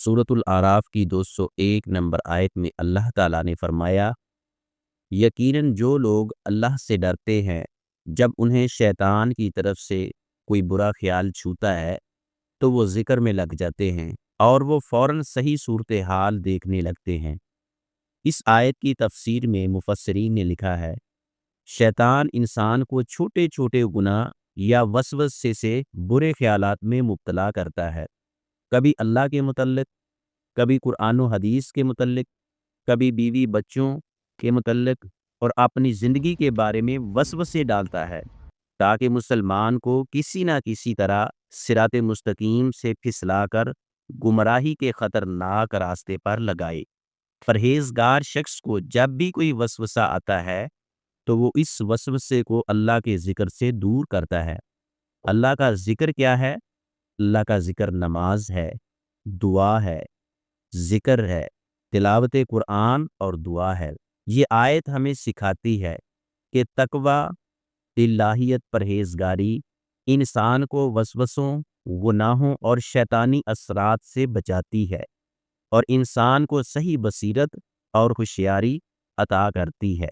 سورۃ الاعراف کی 201 نمبر آیت میں اللہ تعالیٰ نے فرمایا، یقیناً جو لوگ اللہ سے ڈرتے ہیں جب انہیں شیطان کی طرف سے کوئی برا خیال چھوتا ہے تو وہ ذکر میں لگ جاتے ہیں اور وہ فوراً صحیح صورتحال دیکھنے لگتے ہیں۔ اس آیت کی تفسیر میں مفسرین نے لکھا ہے، شیطان انسان کو چھوٹے چھوٹے گناہ یا وسوسے سے برے خیالات میں مبتلا کرتا ہے، کبھی اللہ کے متعلق، کبھی قرآن و حدیث کے متعلق، کبھی بیوی بچوں کے متعلق اور اپنی زندگی کے بارے میں وسوسے ڈالتا ہے تاکہ مسلمان کو کسی نہ کسی طرح صراط مستقیم سے پھسلا کر گمراہی کے خطرناک راستے پر لگائے۔ پرہیزگار شخص کو جب بھی کوئی وسوسہ آتا ہے تو وہ اس وسوسے کو اللہ کے ذکر سے دور کرتا ہے۔ اللہ کا ذکر کیا ہے؟ اللہ کا ذکر نماز ہے، دعا ہے، ذکر ہے، تلاوت قرآن اور دعا ہے۔ یہ آیت ہمیں سکھاتی ہے کہ تقوی، الہیت، پرہیزگاری انسان کو وسوسوں، گناہوں اور شیطانی اثرات سے بچاتی ہے اور انسان کو صحیح بصیرت اور ہوشیاری عطا کرتی ہے۔